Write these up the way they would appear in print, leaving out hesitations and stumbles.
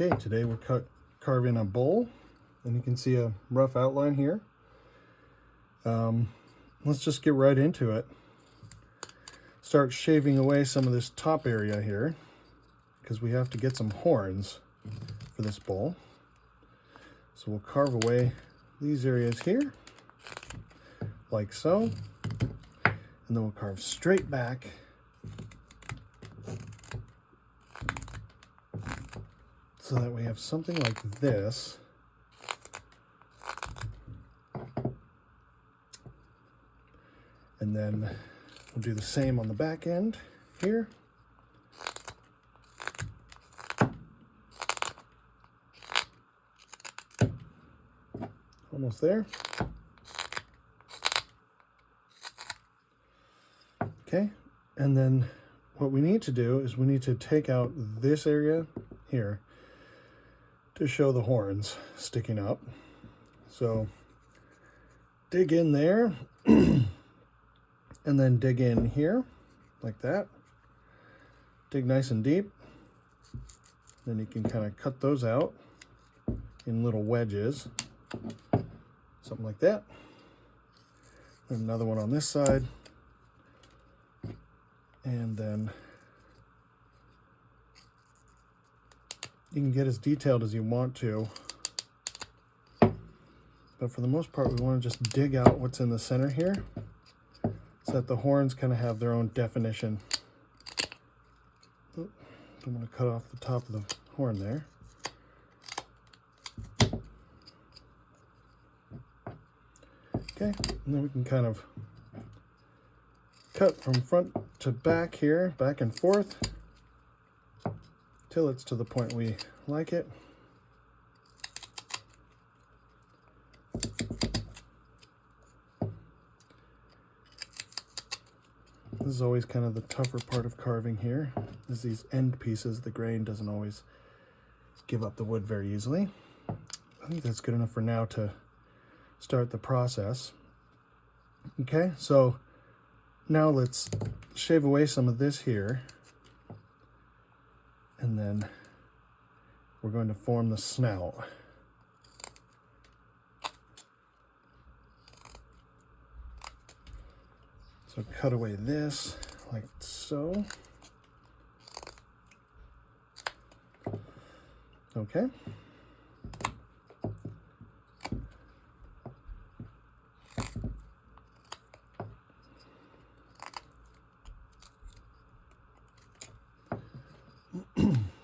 Okay, today we're carving a bowl, and you can see a rough outline here. Let's just get right into it. Start shaving away some of this top area here, because we have to get some horns for this bowl. So we'll carve away these areas here, like so, and then we'll carve straight back so that we have something like this. And then we'll do the same on the back end here. Almost there. Okay, and then what we need to do is we need to take out this area here to show the horns sticking up. So dig in there and then dig in here like that. Dig nice and deep. Then you can kind of cut those out in little wedges, something like that. And another one on this side. And then you can get as detailed as you want to, but for the most part we want to just dig out what's in the center here so that the horns kind of have their own definition. Don't want to cut off the top of the horn there. Okay, and then we can kind of cut from front to back here, back and forth, till it's to the point we like it. This is always kind of the tougher part of carving here, is these end pieces. The grain doesn't always give up the wood very easily. I think that's good enough for now to start the process. Okay, so now let's shave away some of this here, and then we're going to form the snout. So cut away this like so. Okay.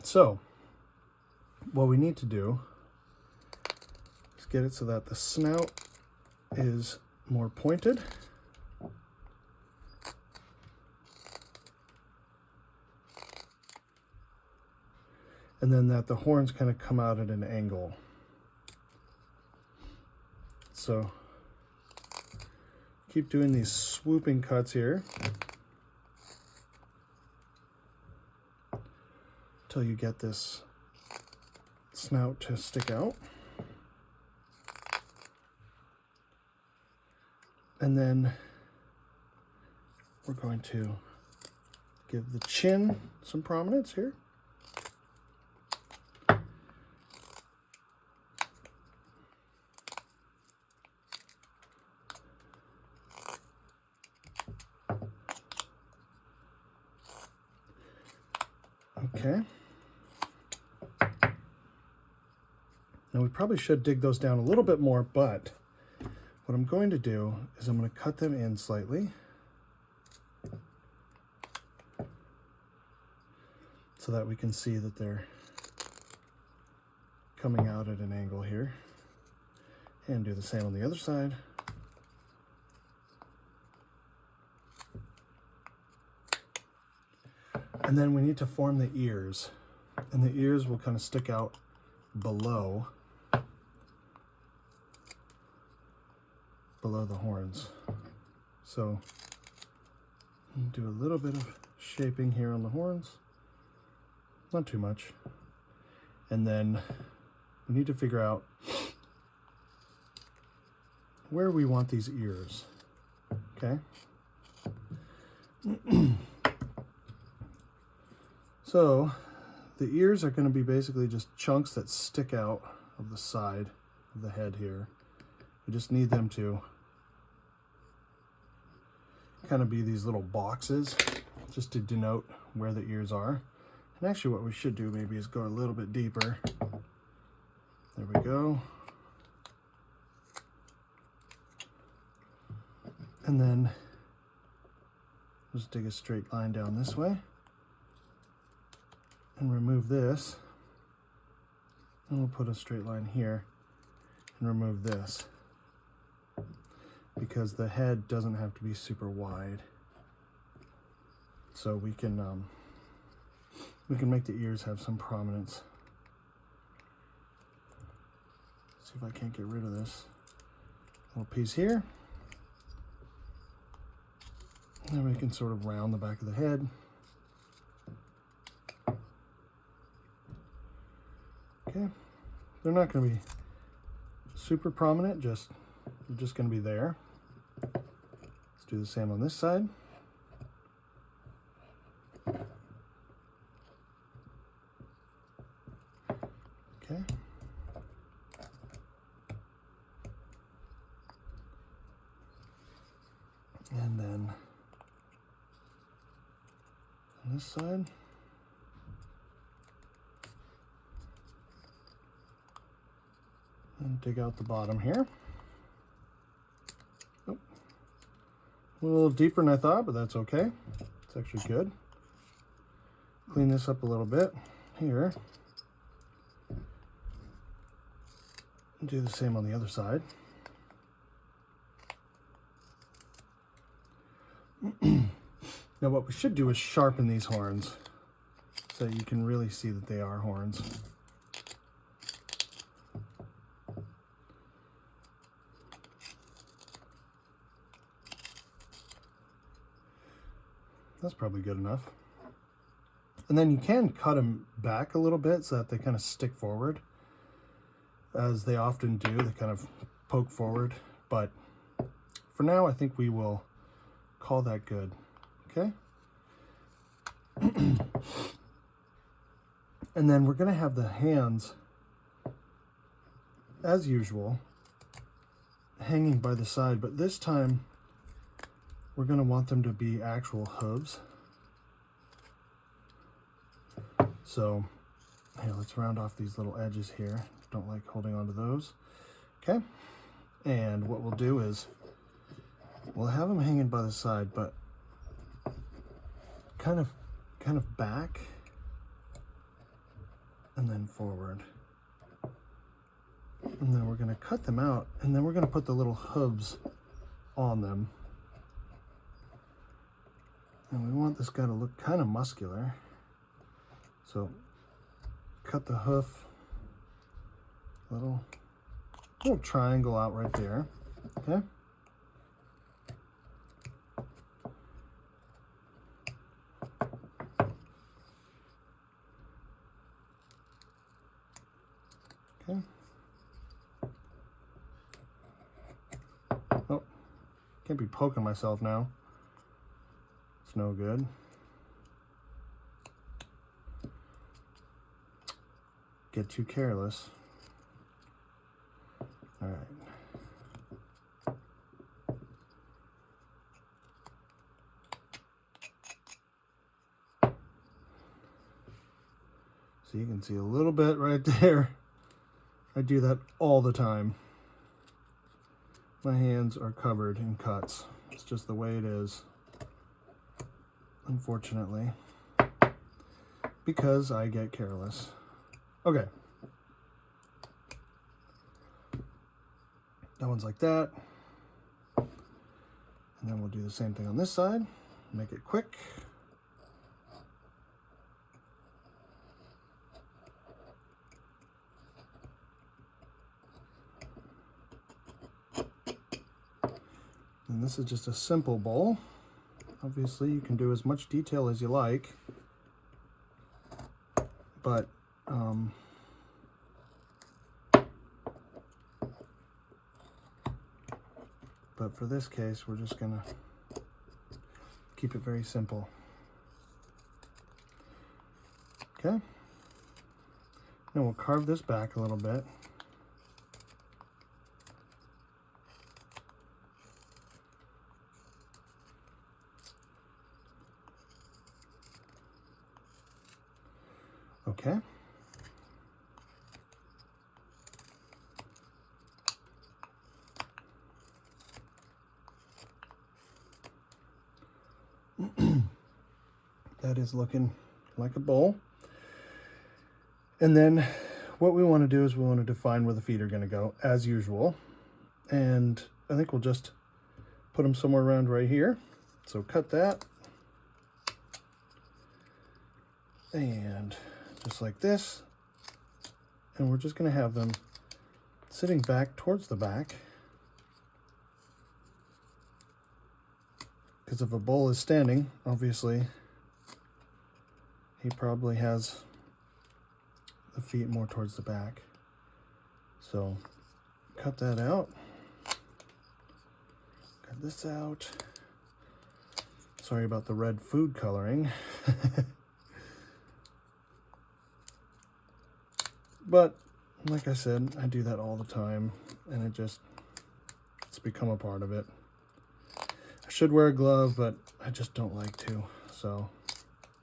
So what we need to do is get it so that the snout is more pointed. And then that the horns kind of come out at an angle. So keep doing these swooping cuts here till you get this snout to stick out. And then we're going to give the chin some prominence here. Okay. Now we probably should dig those down a little bit more, but what I'm going to do is I'm going to cut them in slightly so that we can see that they're coming out at an angle here, and do the same on the other side. And then we need to form the ears, and the ears will kind of stick out below the horns. So do a little bit of shaping here on the horns, not too much. And then we need to figure out where we want these ears. Okay. So the ears are going to be basically just chunks that stick out of the side of the head here. We just need them to kind of be these little boxes just to denote where the ears are. And actually what we should do maybe is go a little bit deeper. There we go. And then just dig a straight line down this way and remove this. And we'll put a straight line here and remove this, because the head doesn't have to be super wide. So we can make the ears have some prominence. See if I can't get rid of this little piece here. And then we can sort of round the back of the head. Okay, they're not going to be super prominent, they're just going to be there. Let's do the same on this side. Okay. And then on this side. And dig out the bottom here. Oh, a little deeper than I thought, but that's okay. It's actually good. Clean this up a little bit here. And do the same on the other side. Now what we should do is sharpen these horns so you can really see that they are horns. That's probably good enough. And then you can cut them back a little bit so that they kind of stick forward, as they often do. They kind of poke forward. But for now, I think we will call that good. Okay? And then we're going to have the hands, as usual, hanging by the side, but this time we're going to want them to be actual hooves. So here, let's round off these little edges here. Don't like holding on to those. Okay, and what we'll do is we'll have them hanging by the side, but kind of back and then forward. And then we're going to cut them out, and then we're going to put the little hooves on them. And we want this guy to look kind of muscular. So cut the hoof, little triangle out right there. Okay. Okay. Oh, can't be poking myself now. It's no good. Get too careless. All right. So you can see a little bit right there. I do that all the time. My hands are covered in cuts. It's just the way it is, unfortunately, because I get careless. Okay. That one's like that. And then we'll do the same thing on this side. Make it quick. And this is just a simple bowl. Obviously, you can do as much detail as you like, but for this case, we're just gonna keep it very simple. Okay, Now we'll carve this back a little bit. Okay. That is looking like a bowl. And then what we want to do is we want to define where the feet are going to go, as usual. And I think we'll just put them somewhere around right here. So cut that. And just like this. And we're just going to have them sitting back towards the back. Because if a bull is standing, obviously, he probably has the feet more towards the back. So cut that out. Cut this out. Sorry about the red food coloring. But like I said, I do that all the time, and it's become a part of it. I should wear a glove, but I just don't like to, so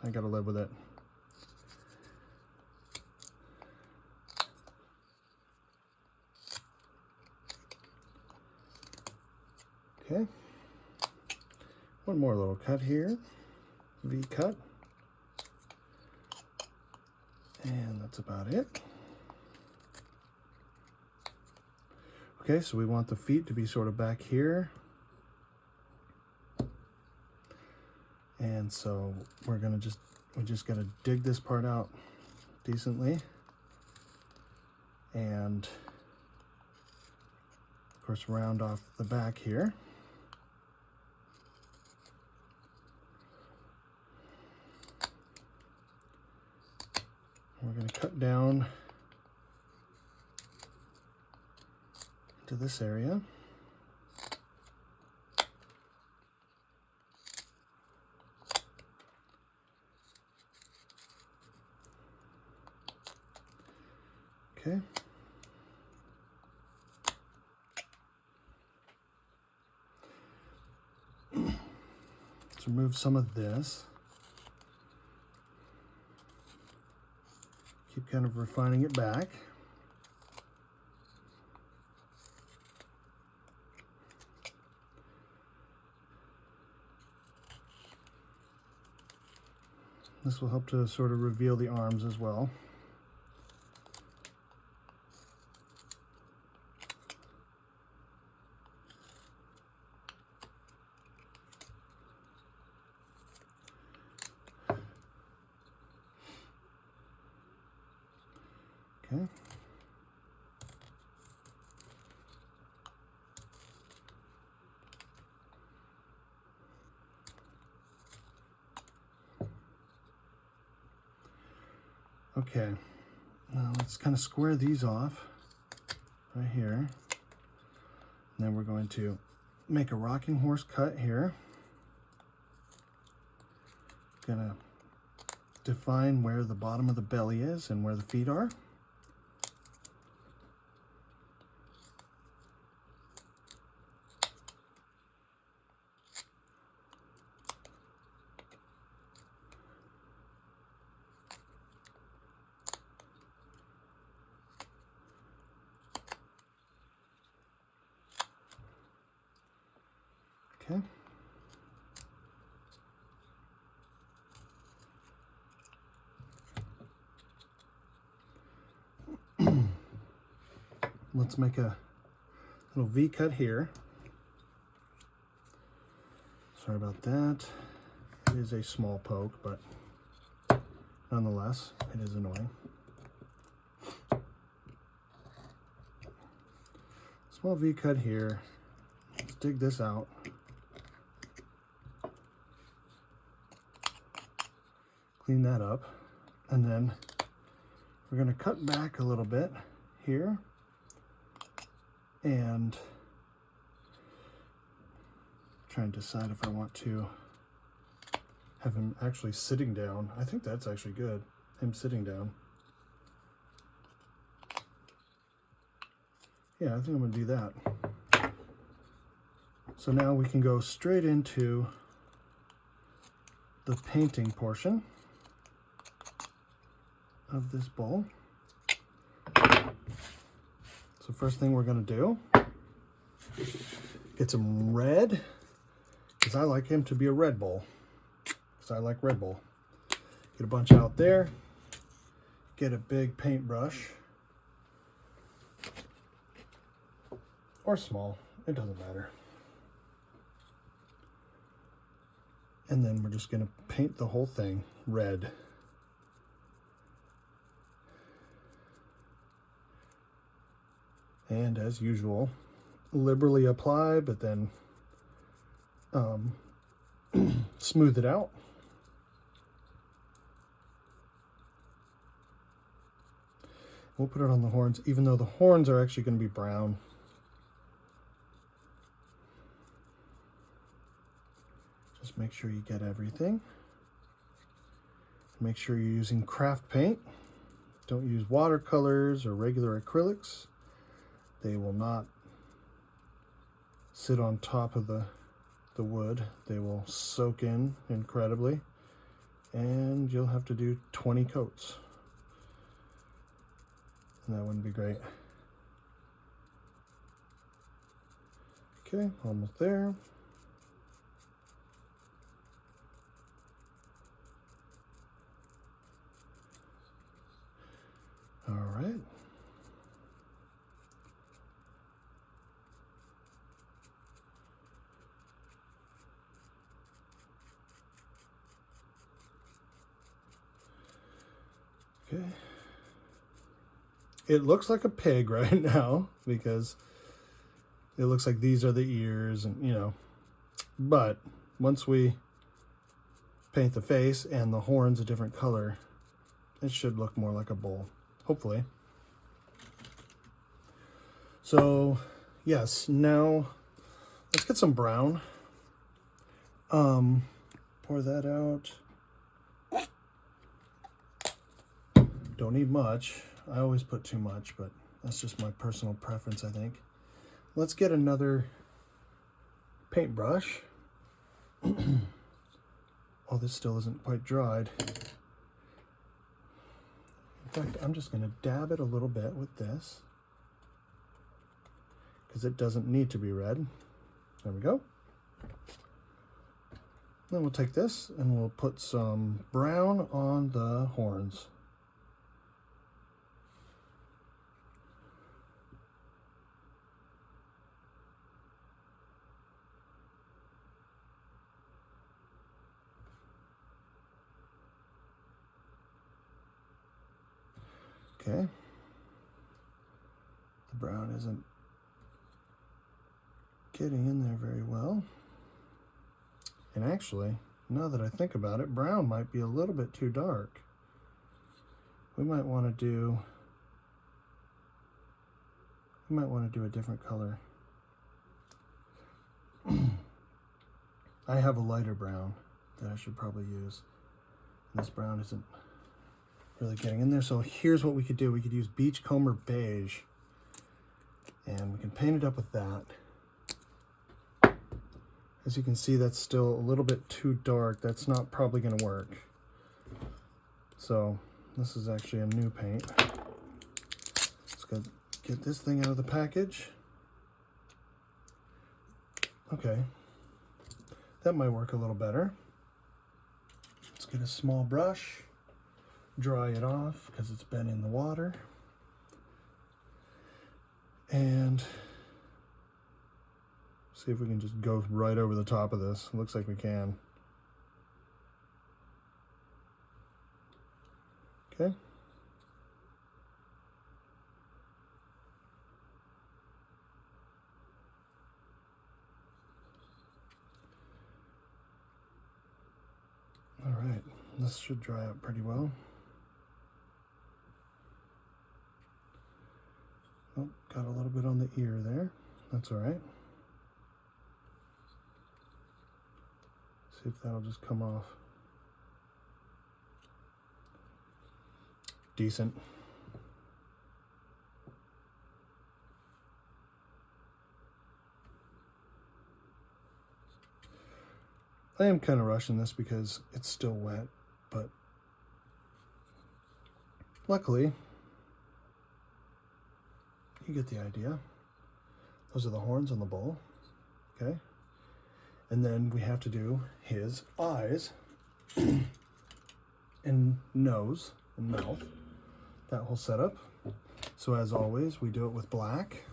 I gotta live with it. Okay, one more little cut here, V cut, and that's about it. Okay, so we want the feet to be sort of back here. And so we just gotta dig this part out decently. And of course, round off the back here. We're gonna cut down to this area. Okay. Let's remove some of this. Keep kind of refining it back. This will help to sort of reveal the arms as well. Okay. Okay, now let's kind of square these off right here. And then we're going to make a rocking horse cut here. Gonna define where the bottom of the belly is and where the feet are. Okay. Let's make a little V cut here. Sorry about that. It is a small poke, but nonetheless, it is annoying. Small V cut here. Let's dig this out. Clean that up. And then we're going to cut back a little bit here. And try and decide if I want to have him actually sitting down. I think that's actually good, him sitting down. Yeah, I think I'm gonna do that. So now we can go straight into the painting portion of this bowl. So first thing we're gonna do, get some red, because I like him to be a red bowl, because I like red bowl. Get a bunch out there, get a big paintbrush, or small, it doesn't matter. And then we're just gonna paint the whole thing red. And as usual, liberally apply, but then smooth it out. We'll put it on the horns, even though the horns are actually going to be brown. Just make sure you get everything. Make sure you're using craft paint. Don't use watercolors or regular acrylics. They will not sit on top of the wood. They will soak in incredibly, and you'll have to do 20 coats. And that wouldn't be great. Okay, almost there. All right. Okay. It looks like a pig right now because it looks like these are the ears and, you know, but once we paint the face and the horns a different color, it should look more like a bull, hopefully. So yes, now let's get some brown. Pour that out. Don't need much. I always put too much, but that's just my personal preference, I think. Let's get another paintbrush. Oh, this still isn't quite dried. In fact, I'm just going to dab it a little bit with this because it doesn't need to be red. There we go. Then we'll take this and we'll put some brown on the horns. Okay. The brown isn't getting in there very well. And actually, now that I think about it, brown might be a little bit too dark. We might want to do a different color. I have a lighter brown that I should probably use. This brown isn't really getting in there. So here's what we could do. We could use Beachcomber Beige, and we can paint it up with that. As you can see, that's still a little bit too dark. That's not probably going to work. So this is actually a new paint. Let's go get this thing out of the package. Okay, that might work a little better. Let's get a small brush, dry it off because it's been in the water. And see if we can just go right over the top of this. It looks like we can. Okay. All right, this should dry up pretty well. Oh, got a little bit on the ear there. That's all right. See if that'll just come off. Decent. I am kind of rushing this because it's still wet, but luckily, you get the idea. Those are the horns on the bull, okay? And then we have to do his eyes and nose and mouth, that whole setup. So as always, we do it with black.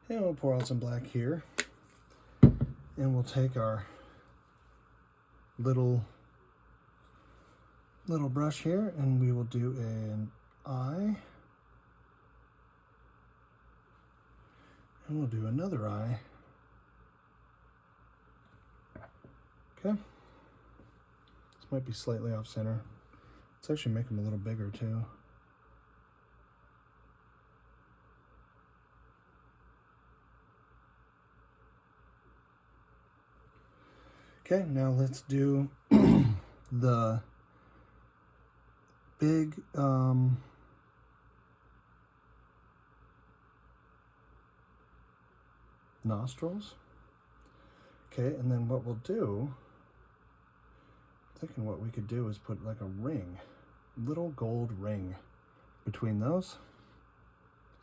And we'll pour out some black here. And we'll take our little brush here and we will do an eye. And we'll do another eye. Okay. This might be slightly off center. Let's actually make them a little bigger too. Okay, now let's do the big nostrils. Okay, and then what we'll do, I'm thinking what we could do is put like a ring, little gold ring between those.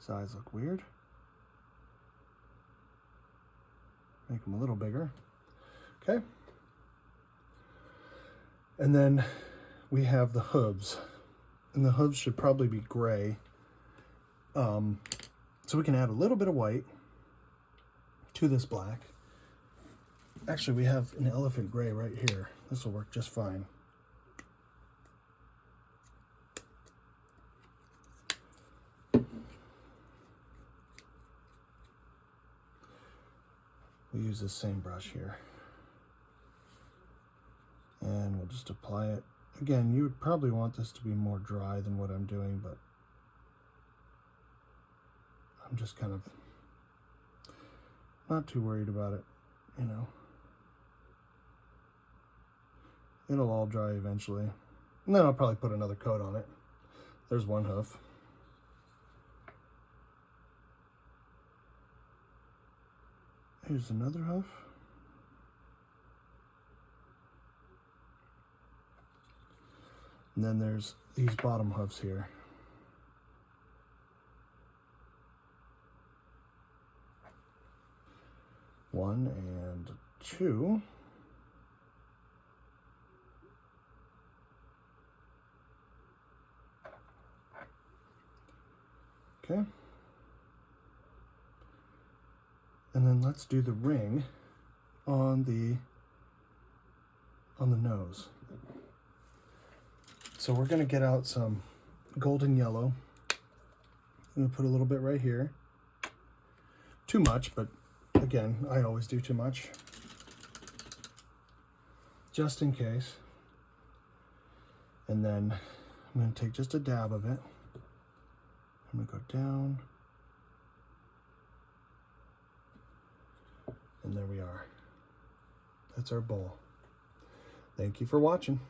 His eyes look weird. Make them a little bigger. Okay. And then we have the hooves. And the hooves should probably be gray. So we can add a little bit of white to this black. Actually, we have an elephant gray right here. This will work just fine. We use the same brush here. And we'll just apply it. Again, you would probably want this to be more dry than what I'm doing, but I'm just kind of not too worried about it, you know. It'll all dry eventually. And then I'll probably put another coat on it. There's one hoof. Here's another hoof. And then there's these bottom hoofs here. One and two. Okay. And then let's do the ring on the nose. So we're going to get out some golden yellow. I'm going to put a little bit right here. Too much, but again, I always do too much. Just in case. And then I'm going to take just a dab of it. I'm going to go down. And there we are. That's our bowl. Thank you for watching.